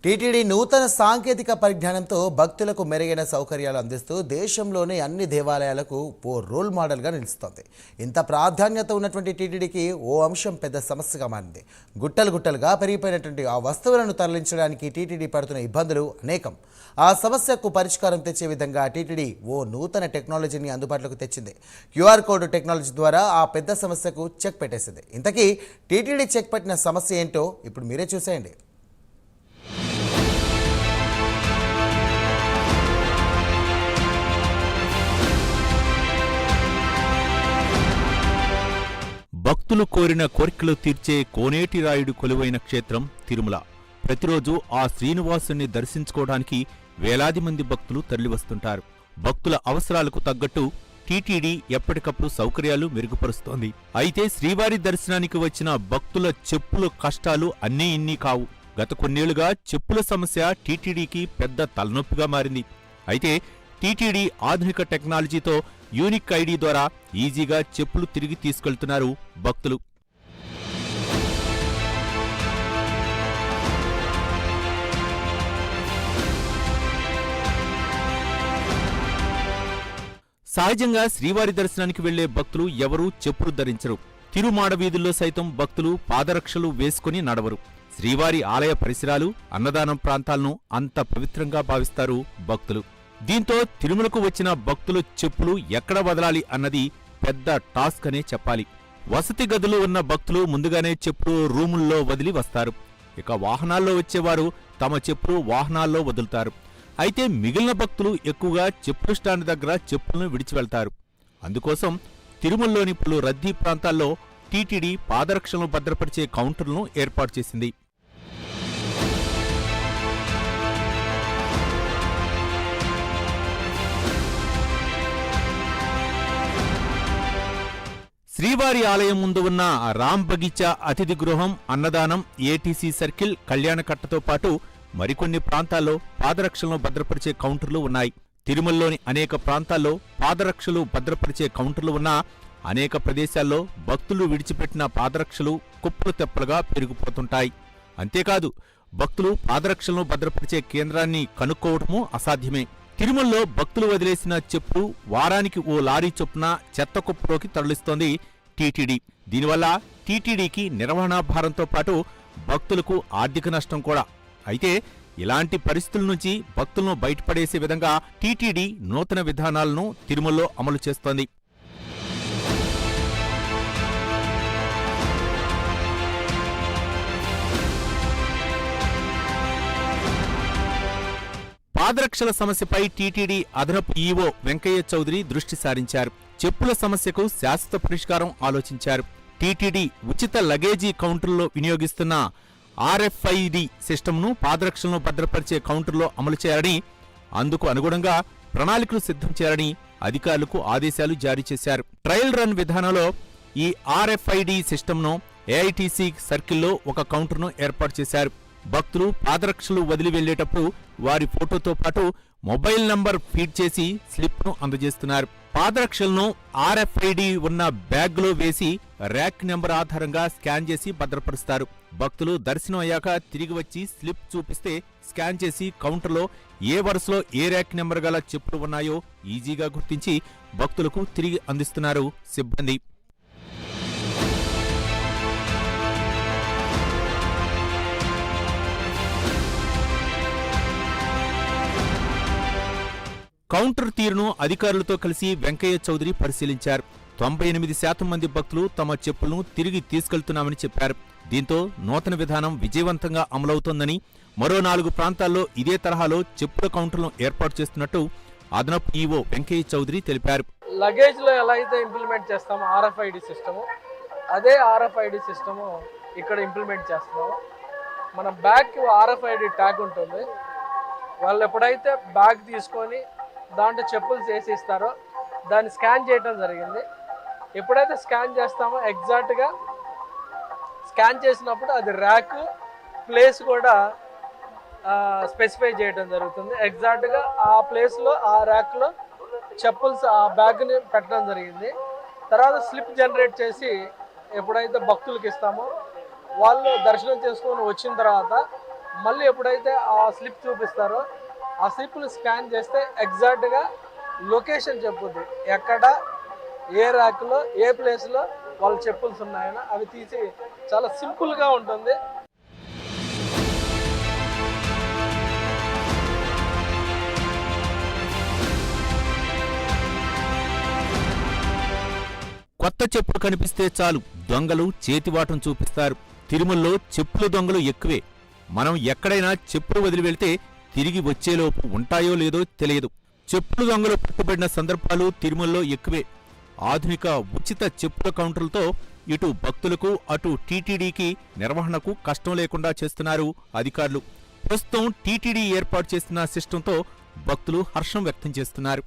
TTD నూతన సాంకేతిక పరిజ్ఞానంతో భక్తులకు మెరుగైన సౌకర్యాలు అందిస్తూ దేశంలోని అన్ని దేవాలయాలకు ఓ రోల్ మోడల్గా నిలుస్తోంది. ఇంత ప్రాధాన్యత ఉన్నటువంటి టీటీడీకి ఓ అంశం పెద్ద సమస్యగా మారింది. గుట్టలుగా పెరిగిపోయినటువంటి ఆ వస్తువులను తరలించడానికి టీటీడీ పడుతున్న ఇబ్బందులు అనేకం. ఆ సమస్యకు పరిష్కారం తెచ్చే విధంగా టీటీడీ ఓ నూతన టెక్నాలజీని అందుబాటులోకి తెచ్చింది. క్యూఆర్ కోడ్ టెక్నాలజీ ద్వారా ఆ పెద్ద సమస్యకు చెక్ పెట్టేసింది. ఇంతకీ టీటీడీ చెక్ పెట్టిన సమస్య ఏంటో ఇప్పుడు మీరే చూసేయండి. భక్తులు కోరిన కోరికలు తీర్చే కోనేటి రాయుడు కొలువైన క్షేత్రం తిరుమల. ప్రతిరోజు ఆ శ్రీనివాసుని దర్శించుకోవడానికి వేలాది మంది భక్తులు తరలివస్తుంటారు. భక్తుల అవసరాలకు తగ్గట్టు టీటీడీ ఎప్పటికప్పుడు సౌకర్యాలు మెరుగుపరుస్తోంది. అయితే శ్రీవారి దర్శనానికి వచ్చిన భక్తుల చెప్పుల కష్టాలు అన్నీ ఇన్ని కావు. గత కొన్నేళ్లుగా చెప్పుల సమస్య టీటీడీకి పెద్ద తలనొప్పిగా మారింది. అయితే టీటీడీ ఆధునిక టెక్నాలజీతో యూనిక్ ఐడి ద్వారా ఈజీగా చెప్పులు తిరిగి తీసుకెళ్తున్నారు భక్తులు. సహజంగా శ్రీవారి దర్శనానికి వెళ్లే భక్తులు ఎవరూ చెప్పులు ధరించరు. తిరుమాడ వీధుల్లో సైతం భక్తులు పాదరక్షలు వేసుకుని నడవరు. శ్రీవారి ఆలయ పరిసరాలు, అన్నదానం ప్రాంతాలను అంత పవిత్రంగా భావిస్తారు భక్తులు. దీంతో తిరుమలకు వచ్చిన భక్తులు చెప్పులు ఎక్కడ వదలాలి అన్నది పెద్ద టాస్క్ అనే చెప్పాలి. వసతి గదులు ఉన్న భక్తులు ముందుగానే చెప్పులు రూముల్లో వదిలి వస్తారు. ఇక వాహనాల్లో వచ్చేవారు తమ చెప్పులు వాహనాల్లో వదులుతారు. అయితే మిగిలిన భక్తులు ఎక్కువగా చెప్పుల స్టాండ్ దగ్గర చెప్పులను విడిచి వెళ్తారు. అందుకోసం తిరుమలలోని పలు రద్దీ ప్రాంతాల్లో టీటీడీ పాదరక్షలను భద్రపరిచే కౌంటర్లను ఏర్పాటు చేసింది. శ్రీవారి ఆలయం ముందు ఉన్న రామ్ బగీచా అతిథి గృహం, అన్నదానం, ఏటీసీ సర్కిల్, కళ్యాణకట్టతో పాటు మరికొన్ని ప్రాంతాల్లో పాదరక్షలను భద్రపరిచే కౌంటర్లు ఉన్నాయి. తిరుమలలోని అనేక ప్రాంతాల్లో పాదరక్షలు భద్రపరిచే కౌంటర్లు ఉన్నా అనేక ప్రదేశాల్లో భక్తులు విడిచిపెట్టిన పాదరక్షలు కుప్పలు తెప్పలుగా పెరిగిపోతుంటాయి. అంతేకాదు భక్తులు పాదరక్షలను భద్రపరిచే కేంద్రాన్ని కనుక్కోవటమూ అసాధ్యమే. తిరుమలలో భక్తులు వదిలేసిన చెప్పులు వారానికి ఓ లారీ చొప్పున చెత్త కుప్పలోకి తరలిస్తోంది టీటీడీ. దీనివల్ల టీటీడీకి నిర్వహణా భారంతో పాటు భక్తులకు ఆర్థిక నష్టం కూడా. అయితే ఇలాంటి పరిస్థితుల నుంచి భక్తులను బయటపడేసే విధంగా టీటీడీ నూతన విధానాలను తిరుమలలో అమలు చేస్తోంది. పాదరక్షల సమస్యపై టీటీడీ అదనపు ఈవో వెంకయ్య చౌదరి దృష్టి సారించారు. చెప్పుల సమస్యకు శాశ్వత పరిష్కారం ఆలోచించారు. టీటీడీ ఉచిత లగేజీ కౌంటర్లో వినియోగిస్తున్న ఆర్ఎఫ్ఐడి సిస్టమ్ను పాదరక్షలను భద్రపరిచే కౌంటర్లో అమలు చేయాలని, అందుకు అనుగుణంగా ప్రణాళికలు సిద్ధం చేయాలని అధికారులకు ఆదేశాలు జారీ చేశారు. ట్రయల్ రన్ విధానంలో ఈ ఆర్ఎఫ్ఐడి సిస్టమ్ను ఏఐటీసీ సర్కిల్లో ఒక కౌంటర్ను ఏర్పాటు చేశారు. భక్తులు పాదరక్షలు వదిలి వెళ్లేటప్పుడు వారి ఫోటోతో పాటు మొబైల్ నంబర్ ఫీడ్ చేసి స్లిప్ను అందజేస్తున్నారు. పాదరక్షలను ఆర్ఎఫ్ఐడి ఉన్న బ్యాగ్లో వేసి ర్యాక్ నెంబర్ ఆధారంగా స్కాన్ చేసి భద్రపరుస్తారు. భక్తులు దర్శనం అయ్యాక తిరిగి వచ్చి స్లిప్ చూపిస్తే స్కాన్ చేసి కౌంటర్లో ఏ వరుసలో ఏ ర్యాక్ నెంబర్ గల చెప్పులు ఉన్నాయో ఈజీగా గుర్తించి భక్తులకు తిరిగి అందిస్తున్నారు సిబ్బంది. కౌంటర్ తీరును అధికారులతో కలిసి వెంకయ్య చౌదరి పరిశీలించారు. 98% మంది భక్తులు తమ చెప్పులను తిరిగి తీసుకెళ్తున్నామని చెప్పారు. దీంతో నూతన విధానం విజయవంతంగా అమలవుతోందని, మరో 4 ప్రాంతాల్లో ఇదే తరహాలో చెప్పుల కౌంటర్లను ఏర్పాటు చేస్తున్నట్టు అదనపు ఈవో వెంకయ్య చౌదరి తెలిపారు. లగేజ్ లో ఎలా అయితే ఇంప్లిమెంట్ చేస్తామో ఆర్ఎఫ్ఐడి సిస్టమ్, అదే ఆర్ఎఫ్ఐడి సిస్టమ్ ఇక్కడ ఇంప్లిమెంట్ చేస్తున్నాము. మన బ్యాగ్ ఆర్ఎఫ్ఐడి ట్యాగ్ ఉంటుంది. వాళ్ళు ఎప్పుడైతే బ్యాగ్ తీసుకొని దాంట్లో చెప్పులు చేసి ఇస్తారో దాన్ని స్కాన్ చేయడం జరిగింది. ఎప్పుడైతే స్కాన్ చేస్తామో ఎగ్జాక్ట్గా స్కాన్ చేసినప్పుడు అది ర్యాక్ ప్లేస్ కూడా స్పెసిఫై చేయడం జరుగుతుంది. ఎగ్జాక్ట్గా ఆ ప్లేస్లో ఆ ర్యాక్లో చెప్పుల్స్ ఆ బ్యాగ్ని పెట్టడం జరిగింది. తర్వాత స్లిప్ జనరేట్ చేసి ఎప్పుడైతే భక్తులకు ఇస్తామో వాళ్ళు దర్శనం చేసుకొని వచ్చిన తర్వాత మళ్ళీ ఎప్పుడైతే ఆ స్లిప్ చూపిస్తారో ఆ స్లిప్ని స్కాన్ చేస్తే ఎగ్జాక్ట్గా లొకేషన్ చెప్పుద్ది, ఎక్కడ ఏ ర్యాక్లో ఏ ప్లేస్లో వాళ్ళ చెప్పుల్స్ ఉన్నాయని అవి తీసి చాలా సింపుల్గా ఉంటుంది. కొత్త చెప్పులు కనిపిస్తే చాలు దొంగలు చేతివాటం చూపిస్తారు. తిరుమలలో చెప్పుల దొంగలు ఎక్కువే. మనం ఎక్కడైనా చెప్పులు వదిలి వెళ్తే తిరిగి వచ్చేలోపు ఉంటాయో లేదో తెలియదు. చెప్పుల దొంగలు పట్టుబడిన సందర్భాలు తిరుమలలో ఎక్కువే. ఆధునిక ఉచిత చెప్పుల కౌంటర్లతో ఇటు భక్తులకు అటు టీటీడీకి నిర్వహణకు కష్టం లేకుండా చేస్తున్నారు అధికారులు. ప్రస్తుతం టీటీడీ ఏర్పాటు చేసిన సిస్టంతో భక్తులు హర్షం వ్యక్తం చేస్తున్నారు.